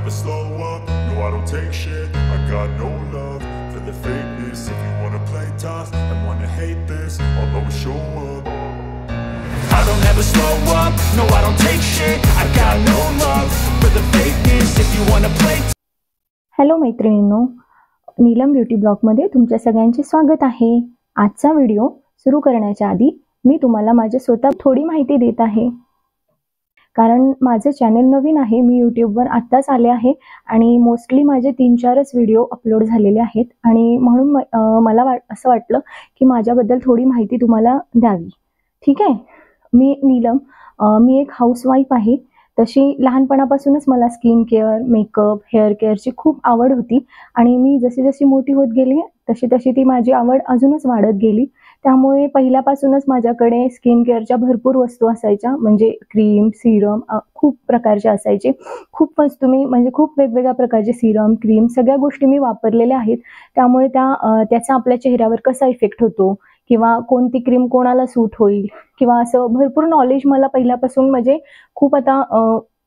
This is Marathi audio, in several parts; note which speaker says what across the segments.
Speaker 1: never slow up, no I don't take shit. I got no love for the fakeness. If you wanna play tough and wanna hate this, I'll always show up. I don't ever slow up, no I don't take shit. I got no love for the fakeness. If you wanna play.
Speaker 2: Hello मैत्रिणींनो, नीलम ब्युटी ब्लॉगमध्ये तुमच्या सगळ्यांचे स्वागत आहे। आजचा व्हिडिओ सुरू करण्याच्या आधी मी तुम्हाला माझे स्वतः थोडी माहिती देत आहे, कारण माझे चॅनल नवीन आहे। मी यूट्यूबवर आत्ताच आले आहे आणि मोस्टली माझे 3-4च व्हिडिओ अपलोड झालेले आहेत आणि म्हणून मला असं वाटलं की माझ्याबद्दल थोडी माहिती तुम्हाला द्यावी। ठीक आहे, मी नीलम, मी एक हाऊसवाईफ आहे। तशी लहानपणापासूनच मला स्किन केअर, मेकअप, हेअर केअरची खूप आवड होती आणि मी जशी जशी मोठी होत गेली तशी तशी ती माझी आवड अजूनच वाढत गेली। त्यामुळे पहिल्यापासूनच माझ्याकडे स्किन केअरच्या भरपूर वस्तू असायच्या, म्हणजे क्रीम, सीरम खूप प्रकारचे असायचे। खूप वस्तू मी म्हणजे खूप वेगवेगळ्या प्रकारचे सीरम, क्रीम सगळ्या गोष्टी मी वापरलेल्या आहेत। त्यामुळे त्याचा आपल्या चेहऱ्यावर कसा इफेक्ट होतो किंवा कोणती क्रीम कोणाला सूट होईल किंवा असं भरपूर नॉलेज मला पहिल्यापासून म्हणजे खूप आता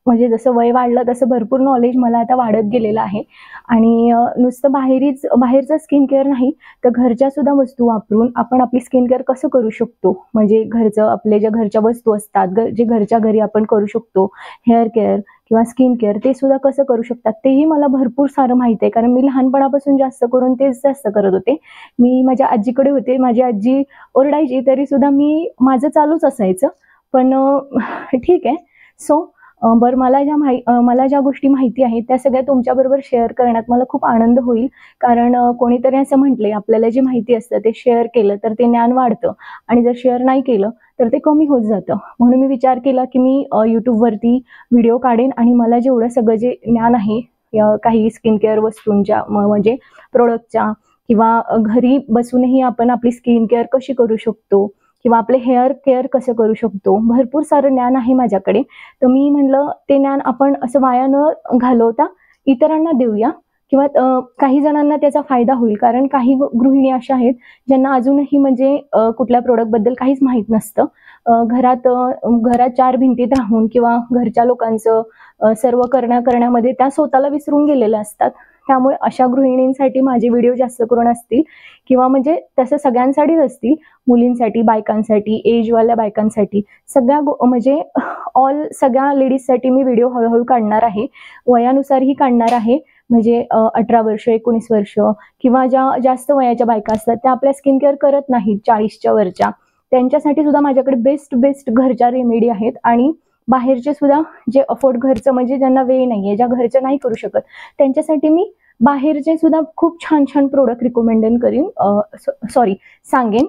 Speaker 2: म्हणजे जसं वय वाढलं तसं भरपूर नॉलेज मला आता वाढत गेलेलं आहे। आणि नुसतं बाहेरचं स्किन केअर नाही तर घरच्या सुद्धा वस्तू वापरून आपण आपली स्किन केअर कसं करू शकतो, म्हणजे घरचं आपले ज्या घरच्या वस्तू असतात जे घरच्या घरी आपण करू शकतो, हेअर केअर किंवा स्किन केअर ते सुद्धा कसं करू शकतात तेही मला भरपूर सारं माहिती आहे। कारण मी लहानपणापासून जास्त करून तेच जास्त करत होते। मी माझ्या आजीकडे होते, माझी आजी ओरडायची तरी सुद्धा माझं चालूच असायचं। पण ठीक आहे, सो बरं, मला ज्या गोष्टी माहिती आहेत त्या सगळ्या तुमच्याबरोबर शेअर करण्यात मला खूप आनंद होईल। कारण कोणीतरी असं म्हटले, आपल्याला जे माहिती असतं ते शेअर केलं तर ते ज्ञान वाढतं आणि जर शेअर नाही केलं तर ते कमी होत जातं। म्हणून मी विचार केला की मी यूट्यूबवरती व्हिडिओ काढेन आणि मला जेवढं सगळं जे ज्ञान आहे काही स्किन केअर वस्तूंच्या म्हणजे प्रोडक्टच्या किंवा घरी बसूनही आपण आपली स्किन केअर कशी करू शकतो किंवा आपले हेअर केअर कसं करू शकतो, भरपूर सारं ज्ञान आहे माझ्याकडे। तर मी म्हणलं ते ज्ञान आपण असं वाया न घालवता इतरांना देऊया किंवा काही जणांना त्याचा फायदा होईल। कारण काही गृहिणी अशा आहेत ज्यांना अजूनही म्हणजे कुठल्या प्रोडक्टबद्दल काहीच माहीत नसतं। घरात 4 भिंतीत राहून किंवा घरच्या लोकांचं सर्व करण्यामध्ये त्या स्वतःला विसरून गेलेल्या असतात। त्यामुळे अशा गृहिणींसाठी माझे व्हिडिओ जास्त करून असतील किंवा म्हणजे तसं सगळ्यांसाठीच असतील, मुलींसाठी, बायकांसाठी, एजवाल्या बायकांसाठी, म्हणजे सगळ्या लेडीजसाठी मी व्हिडिओ हळूहळू काढणार आहे। वयानुसारही काढणार आहे, म्हणजे 18 वर्ष, 19 वर्ष किंवा ज्या जास्त वयाच्या बायका असतात त्या आपल्या स्किन केअर करत नाहीत 40च्या वरच्या, त्यांच्यासाठी सुद्धा माझ्याकडे बेस्ट घरच्या रेमेडी आहेत। आणि बाहेरचे सुद्धा जे अफोर्ड घरचं म्हणजे ज्यांना वेळ नाहीये, ज्या घरचं नाही करू शकत, त्यांच्यासाठी मी बाहेरचे सुद्धा खूप छान प्रोडक्ट सांगेन।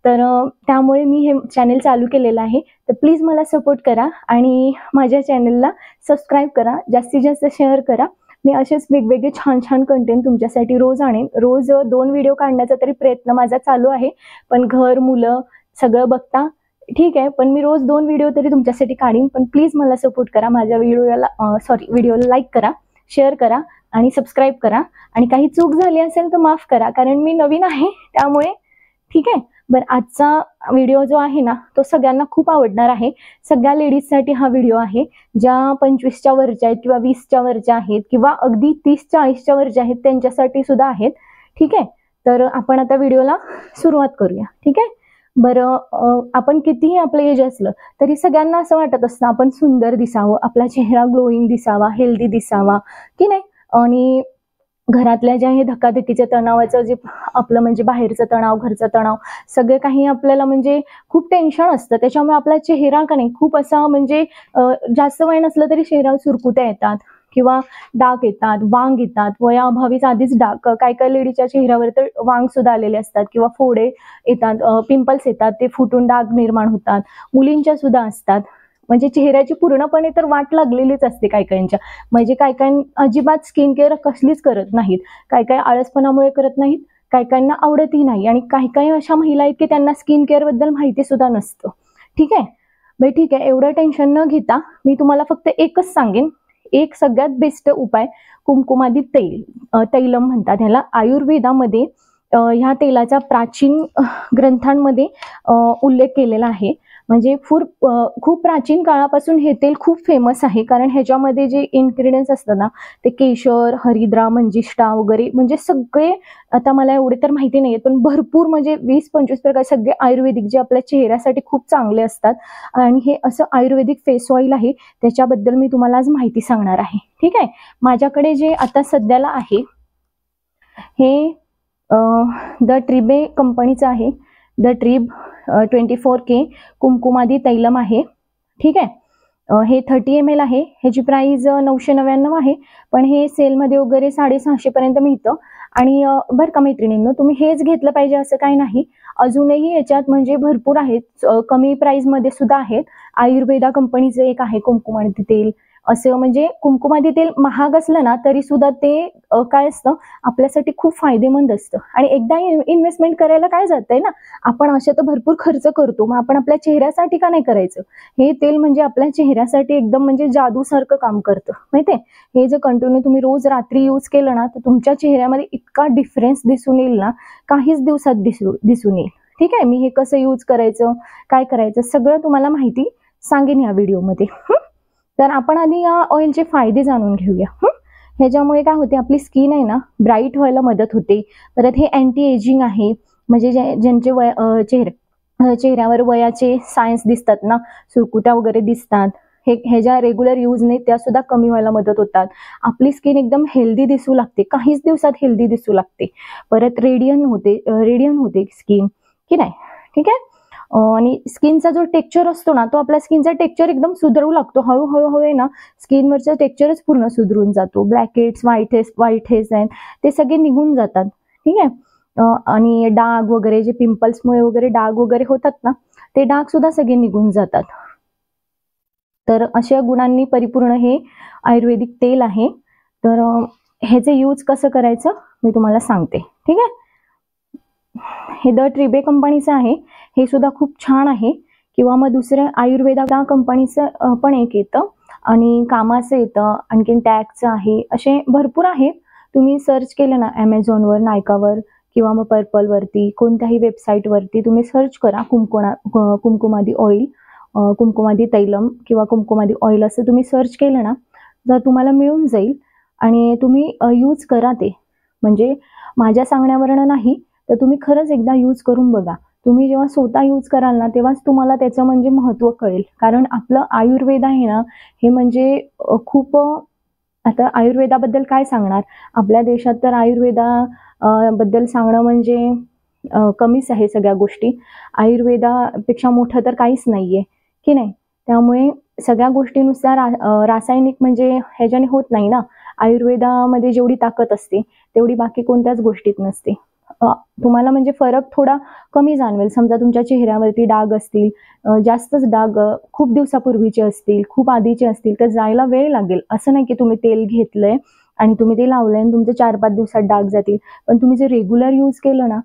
Speaker 2: तर त्यामुळे मी हे चॅनल चालू केलेलं आहे। तर प्लीज मला सपोर्ट करा आणि माझ्या चॅनलला सबस्क्राईब करा, जास्तीत जास्त शेअर करा। मी असेच वेगवेगळे छान कंटेंट तुमच्यासाठी रोज आणेन। रोज 2 व्हिडिओ काढण्याचा तरी प्रयत्न माझा चालू आहे, पण घर, मुलं सगळं बघता ठीक आहे, पण मी रोज 2 व्हिडिओ तरी तुमच्यासाठी काढीन। पण प्लीज मला सपोर्ट करा, माझ्या व्हिडिओला लाईक करा, शेअर करा आणि सबस्क्राईब करा। आणि काही चूक झाली असेल तर माफ करा, कारण मी नवीन आहे त्यामुळे। ठीक आहे, बरं, आजचा व्हिडिओ जो आहे ना तो सगळ्यांना खूप आवडणार आहे। सगळ्या लेडीजसाठी हा व्हिडिओ आहे, ज्या 25च्या वरच्या आहेत किंवा 20च्या वरच्या आहेत किंवा अगदी 30-40च्या वरच्या आहेत, त्यांच्यासाठी सुद्धा आहेत। ठीक आहे, तर आपण आता व्हिडिओला सुरुवात करूया। ठीक आहे, बरं, आपण कितीही आपलं एज असलं तरी सगळ्यांना असं वाटत असतं आपण सुंदर दिसावं, आपला चेहरा ग्लोईंग दिसावा, हेल्दी दिसावा की नाही। आणि घरातल्या ज्या हे धकाधकीच्या तणावाचं जे आपलं म्हणजे बाहेरचं तणाव, घरचा तणाव, सगळे काही आपल्याला म्हणजे खूप टेन्शन असतं। त्याच्यामुळे आपला चेहरा का नाही खूप असा म्हणजे जास्त वय नसलं तरी चेहऱ्यावर सुरकुत्या येतात किंवा डाग येतात, वांग येतात, वयाअभावीच आधीच डाग, काही लेडीच्या चेहऱ्यावर तर वांग सुद्धा आलेले असतात किंवा फोडे येतात, पिंपल्स येतात, ते फुटून डाग निर्माण होतात। मुलींच्या सुद्धा असतात, म्हणजे चेहऱ्याची पूर्णपणे तर वाट लागलेलीच असते काहींच्या। म्हणजे काही अजिबात स्किन केअर कसलीच करत नाहीत, काही आळसपणामुळे करत नाहीत, काहींना आवडतही नाही आणि काही अशा महिला आहेत की त्यांना स्किन केअर बद्दल माहिती सुद्धा नसतं। ठीक आहे, बाई ठीक आहे, एवढं टेन्शन न घेता मी तुम्हाला फक्त एकच सांगेन, एक सगळ्यात बेस्ट उपाय कुमकुमादी तैलम म्हणतात ह्याला। आयुर्वेदामध्ये ह्या तेलाचा प्राचीन ग्रंथांमध्ये उल्लेख केलेला आहे. म्हणजे खूप प्राचीन काळापासून हे तेल खूप फेमस आहे, कारण ह्याच्यामध्ये जे इन्ग्रेडियंट्स असतात ना, ते केशर, हरिद्रा, मंजिष्ठा वगैरे, म्हणजे सगळे, आता मला एवढे तर माहिती नाहीये, पण भरपूर म्हणजे 20-25 प्रकार सगळे आयुर्वेदिक, जे आपल्या चेहऱ्यासाठी खूप चांगले असतात. आणि हे असं आयुर्वेदिक फेस ऑइल आहे, त्याच्याबद्दल मी तुम्हाला आज माहिती सांगणार आहे. ठीक आहे. माझ्याकडे जे आता सध्याला आहे हे द ट्रिबे कंपनीचं आहे. द ट्रिब 24K कुमकुमादी तैलम आहे. ठीक आहे. हे 30 ml आहे. ह्याची प्राइस 999 आहे, पण हे सेलमध्ये वगैरे 650 पर्यंत मिळतं. आणि बरं का मैत्रिणींनो, तुम्ही हेच घेतलं पाहिजे असं काही नाही. अजूनही याच्यात म्हणजे भरपूर आहेत, कमी प्राइसमध्ये सुद्धा आहेत. आयुर्वेदा कंपनीचं एक आहे कुमकुमादी तेल. असं म्हणजे कुमकुमादी तेल महाग असलं ना तरी सुद्धा ते काय असतं, आपल्यासाठी खूप फायदेमंद असतं. आणि एकदा इन्व्हेस्टमेंट करायला काय जातंय ना, आपण अशा तर भरपूर खर्च करतो, मग आपण आपल्या चेहऱ्यासाठी का नाही करायचं. हे तेल म्हणजे आपल्या चेहऱ्यासाठी एकदम म्हणजे जादूसारखं काम करतं, माहितीये. हे जर कंटिन्यू तुम्ही रोज रात्री यूज केलं ना, तर तुमच्या चेहऱ्यामध्ये इतका डिफरन्स दिसून येईल ना, काहीच दिवसात दिसून येईल. ठीक आहे. मी हे कसं यूज करायचं, काय करायचं, सगळं तुम्हाला माहिती सांगेन या व्हिडिओमध्ये. तर आपण आधी या ऑइलचे फायदे जाणून घेऊया. ह्याच्यामुळे काय होते, आपली स्किन आहे ना ब्राईट व्हायला मदत होते. परत हे अँटी एजिंग आहे, म्हणजे ज्यांचे चेहऱ्यावर वयाचे सायन्स दिसतात ना, सुरकुत्या वगैरे दिसतात, ह्याच्या रेग्युलर यूजने त्या सुद्धा कमी व्हायला मदत होतात. आपली स्किन एकदम हेल्दी दिसू लागते, काहीच दिवसात हेल्दी दिसू लागते. परत रेडियन होते स्किन, की नाही. ठीक आहे. आणि स्किनचा जो टेक्स्चर असतो ना, तो आपल्या स्किनचा टेक्स्चर एकदम सुधरू लागतो. हळूहळू आहे ना, स्किनवरचं टेक्स्चरच पूर्ण सुधरून जातो. ब्लॅक हेड्स, व्हाईट हेड्स आहेत, ते सगळे निघून जातात. ठीक आहे. आणि डाग वगैरे, जे पिंपल्समुळे वगैरे डाग वगैरे होतात ना, ते डाग सुद्धा सगळे निघून जातात. तर अशा गुणांनी परिपूर्ण हे आयुर्वेदिक तेल आहे. तर ह्याचे यूज कसं करायचं मी तुम्हाला सांगते. ठीक आहे. हे द ट्रिबे कंपनीचं आहे. हे सुद्धा खूप छान आहे. किंवा मग दुसऱ्या आयुर्वेदा कंपनीचं पण एक येतं, आणि कामाचं येतं, आणखीन टॅगचं आहे. असे भरपूर आहेत. तुम्ही सर्च केलं ना ॲमेझॉनवर, नायकावर किंवा मग पर्पलवरती, कोणत्याही वेबसाईटवरती तुम्ही सर्च करा कुमकुमादी ऑइल, कुमकुमादी तैलम किंवा कुमकुमादी ऑइल असं तुम्ही सर्च केलं ना, तर तुम्हाला मिळून जाईल. आणि तुम्ही यूज करा ते. म्हणजे माझ्या सांगण्यावरनं नाही, तर तुम्ही खरंच एकदा यूज करून बघा. तुम्ही जेव्हा स्वतः यूज कराल ना, तेव्हाच तुम्हाला त्याचं म्हणजे महत्त्व कळेल. कारण आपलं आयुर्वेद आहे ना, हे म्हणजे खूप, आता आयुर्वेदाबद्दल काय सांगणार. आपल्या देशात तर बद्दल सांगणं म्हणजे कमीच आहे सगळ्या गोष्टी. आयुर्वेदापेक्षा मोठं तर काहीच नाहीये, की नाही. त्यामुळे सगळ्या गोष्टीनुसार रासायनिक म्हणजे ह्याच्याने होत नाही ना. आयुर्वेदामध्ये जेवढी ताकद असते तेवढी बाकी कोणत्याच गोष्टीत नसते. तुम्हाला म्हणजे फरक थोडा कमी जाणवेल. समजा तुमच्या चेहऱ्यावरती डाग असतील, जास्तच डाग खूप दिवसापूर्वीचे असतील, खूप आधीचे असतील, तर जायला वेळ लागेल. असं नाही की तुम्ही तेल घेतलंय आणि तुम्ही ते लावलंय आणि तुमचे 4-5 दिवसात डाग जातील. पण तुम्ही जे रेग्युलर यूज केलं ना,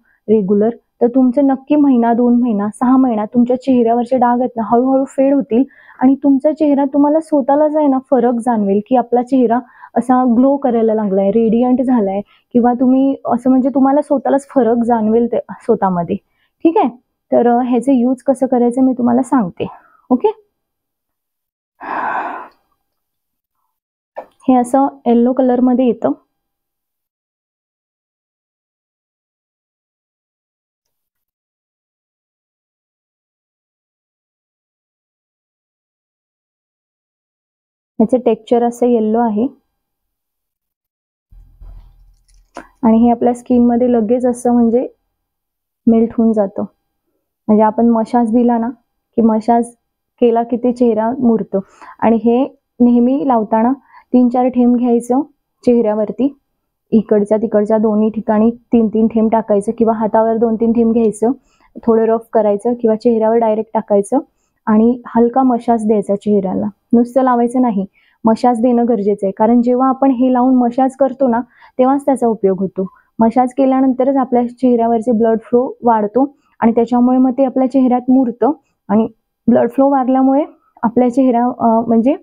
Speaker 2: तर तुमचं नक्की महिना, 2 महिना, 6 महिन्यात तुमच्या चेहऱ्यावरचे डाग आहेत ना हळूहळू फेड होतील. आणि तुमचा चेहरा तुम्हाला स्वतःलाच आहे ना फरक जाणवेल, की आपला चेहरा असा ग्लो करायला लागलाय, रेडियंट झालाय, किंवा तुम्ही असं म्हणजे तुम्हाला स्वतःलाच फरक जाणवेल ते स्वतःमध्ये. ठीक आहे. तर ह्याचे यूज कसं करायचं मी तुम्हाला सांगते. ओके. हे असं येलो कलर मध्ये येतं. ह्याचे टेक्स्चर असं येल्लो आहे. आणि हे आपल्या स्किन मध्ये लगेच असं म्हणजे मेल्ट होऊन जातं. म्हणजे आपण मसाज दिला ना, की मसाज केला की ते चेहरा मुरतो. आणि हे नेहमी लावताना 3-4 थेंब घ्यायचं चेहऱ्यावरती, इकडच्या तिकडच्या दोन्ही ठिकाणी 3-3 थेंब टाकायचं, किंवा हातावर 2-3 थेंब घ्यायचं, थोडं रफ करायचं, किंवा चेहऱ्यावर डायरेक्ट टाकायचं आणि हलका मसाज द्यायचा चेहऱ्याला. नुसतं लावायचं नाही, मसाज देणं गरजेचं आहे. कारण जेव्हा आपण हे लावून मसाज करतो ना, तेव्हाच त्याचा उपयोग होतो. मसाज केल्यानंतरच आपल्या चेहऱ्यावरचे ब्लड फ्लो वाढतो आणि त्याच्यामुळे मग ते आपल्या चेहऱ्यात मुरतं. आणि ब्लड फ्लो वाढल्यामुळे आपल्या चेहरा म्हणजे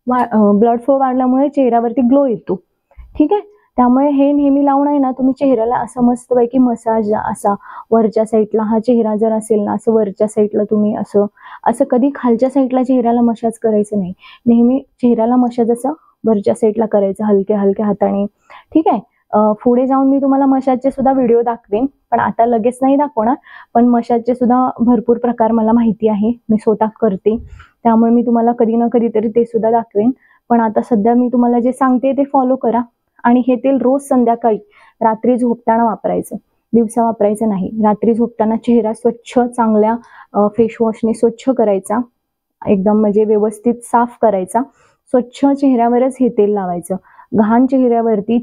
Speaker 2: ब्लड फ्लो वाढल्यामुळे चेहऱ्यावरती ग्लो येतो. ठीक आहे. त्यामुळे हे नेहमी लावून आहे ना, तुम्ही चेहऱ्याला असं मस्तपैकी मसाज असा वरच्या साईडला, हा चेहरा जर असेल ना असं वरच्या साईडला तुम्ही असं असं कधी खालच्या साईडला चेहऱ्याला मसाज करायचं नाही. नेहमी चेहऱ्याला मसाज असं वरच्या साईडला करायचं हलक्या हलक्या हाताने. ठीक आहे. पुढे जाऊन मी तुम्हाला मसाजचे सुद्धा व्हिडिओ दाखवेन, पण आता लगेच नाही दाखवणार. पण मसाजचे सुद्धा भरपूर प्रकार मला माहिती आहे, मी स्वतः करते, त्यामुळे मी तुम्हाला कधी ना कधीतरी ते सुद्धा दाखवेन. पण आता सध्या मी तुम्हाला जे सांगते ते फॉलो करा. आणि हे तेल रोज संध्याकाळी रात्री झोपताना वापरायचं, दिवसा वापरायचं नाही. रात्री झोपताना चेहरा स्वच्छ चांगल्या फेसवॉशने स्वच्छ करायचा, एकदम म्हणजे व्यवस्थित साफ करायचा. स्वच्छ चेहऱ्यावरच हे तेल लावायचं. घाण चेहऱ्यावरती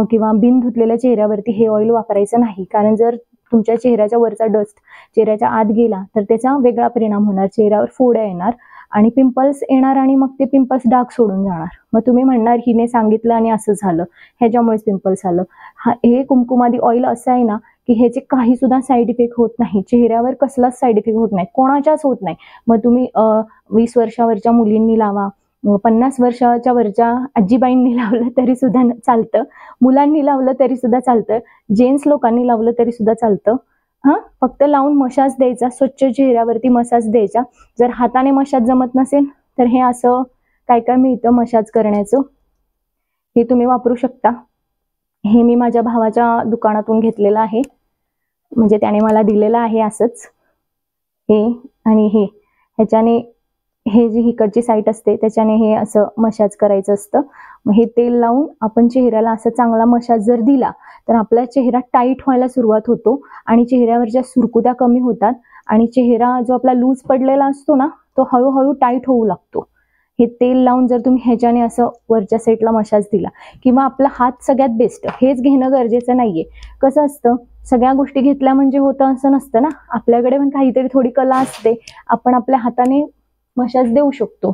Speaker 2: किंवा बिन धुतलेल्या चेहऱ्यावरती हे ऑइल वापरायचं नाही, कारण जर तुमच्या चेहऱ्याच्या वरचा डस्ट चेहऱ्याच्या आत गेला तर त्याचा वेगळा परिणाम होणार, चेहऱ्यावर फोड्या येणार आणि पिंपल्स येणार आणि मग ते पिंपल्स डाग सोडून जाणार. मग तुम्ही म्हणणार हिने सांगितलं आणि असं झालं, ह्याच्यामुळेच पिंपल्स आलं. हे कुमकुमादी ऑइल असं आहे ना की ह्याचे काही सुद्धा साईड इफेक्ट होत नाही, चेहऱ्यावर कसलाच साईड इफेक्ट होत नाही, कोणाच्याच होत नाही. मग तुम्ही 20 वर्षावरच्या मुलींनी लावा, 50 वर्षाच्या वरच्या आजीबाईंनी लावलं तरी सुद्धा चालतं, मुलांनी लावलं तरी सुद्धा चालतं, जेंट्स लोकांनी लावलं तरी सुद्धा चालतं. फक्त लावून मसाज द्यायचा, स्वच्छ चेहऱ्यावरती मसाज द्यायचा. जर हाताने मसाज जमत नसेल तर हे असं काय काय मिळतं मसाज करण्याचं, हे तुम्ही वापरू शकता. हे मी माझ्या भावाच्या दुकानातून घेतलेलं आहे, म्हणजे त्याने मला दिलेलं आहे असंच हे. आणि हे ह्याच्याने हे जी हिकडची साईट असते त्याच्याने हे असं मसाज करायचं असतं. मग हे तेल लावून आपण चेहऱ्याला असं चांगला मसाज जर दिला तर आपला चेहरा टाईट व्हायला सुरुवात होतो आणि चेहऱ्यावरच्या सुरकुत्या कमी होतात आणि चेहरा जो आपला लूज पडलेला असतो ना तो हळूहळू टाईट होऊ लागतो. हे तेल लावून जर तुम्ही ह्याच्याने असं वरच्या साईडला मसाज दिला, किंवा आपला हात सगळ्यात बेस्ट, हेच घेणं गरजेचं नाहीये. कसं असतं, सगळ्या गोष्टी घेतल्या म्हणजे होतं असं नसतं ना, आपल्याकडे पण काहीतरी थोडी कला असते. आपण आपल्या हाताने मसाज देऊ शकतो.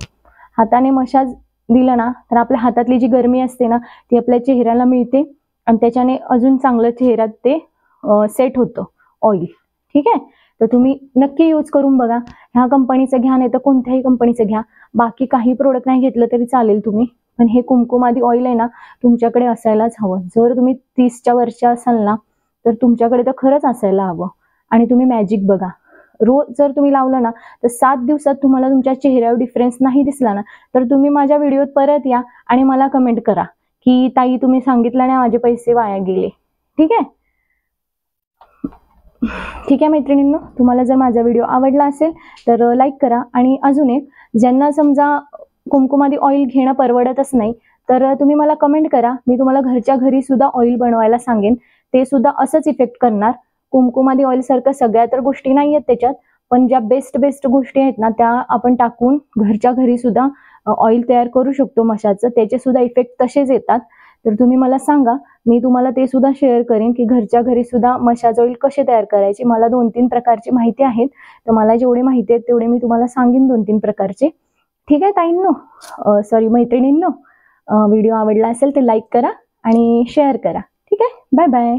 Speaker 2: हाताने मसाज दिलं ना तर आपल्या हातातली जी गरमी असते ना ती आपल्या चेहऱ्याला मिळते आणि त्याच्याने अजून चांगलं चेहऱ्यात ते सेट होतं ऑइल. ठीक आहे. तर तुम्ही नक्की यूज करून बघा. ह्या कंपनीचं घ्या नाही तर कोणत्याही कंपनीचं घ्या, बाकी काही प्रोडक्ट नाही घेतलं तरी चालेल तुम्ही, पण हे कुमकुमादी ऑइल आहे ना तुमच्याकडे असायलाच हवं. जर तुम्ही 30च्या वरच्या असाल ना तर तुमच्याकडे तर खरंच असायला हवं. आणि तुम्ही मॅजिक बघा, रोज जर तुम्ही लावलं ना तर 7 दिवसात तुम्हाला तुमच्या चेहऱ्यावर डिफरन्स नाही दिसला ना तर तुम्ही माझ्या व्हिडिओत परत या आणि मला कमेंट करा की ताई तुम्ही सांगितलं ना माझे पैसे वाया गेले. ठीक आहे. ठीक आहे मैत्रिणींनो, तुम्हाला जर माझा व्हिडिओ आवडला असेल तर लाईक करा. आणि अजून एक, ज्यांना समजा कुमकुमादी ऑइल घेणं परवडतच नाही तर तुम्ही मला कमेंट करा, मी तुम्हाला घरच्या घरी सुद्धा ऑइल बनवायला सांगेन, ते सुद्धा असंच इफेक्ट करणार. कुमकुमादी ऑइल सारखं सगळ्या तर गोष्टी नाही आहेत त्याच्यात, पण ज्या बेस्ट गोष्टी आहेत ना त्या आपण टाकून घरच्या घरी सुद्धा ऑइल तयार करू शकतो मसाजचं, त्याचे सुद्धा इफेक्ट तसेच येतात. तर तुम्ही मला सांगा, मी तुम्हाला ते सुद्धा शेअर करेन की घरच्या घरी सुद्धा मसाज ऑइल कसे तयार करायचे. मला 2-3 प्रकारची माहिती आहेत, तर मला जेवढे माहिती आहेत तेवढे मी तुम्हाला सांगेन 2-3 प्रकारचे. ठीक आहे ताईंनो, सॉरी मैत्रिणींनो, व्हिडिओ आवडला असेल तर लाईक करा आणि शेअर करा. ठीक आहे. Bye bye.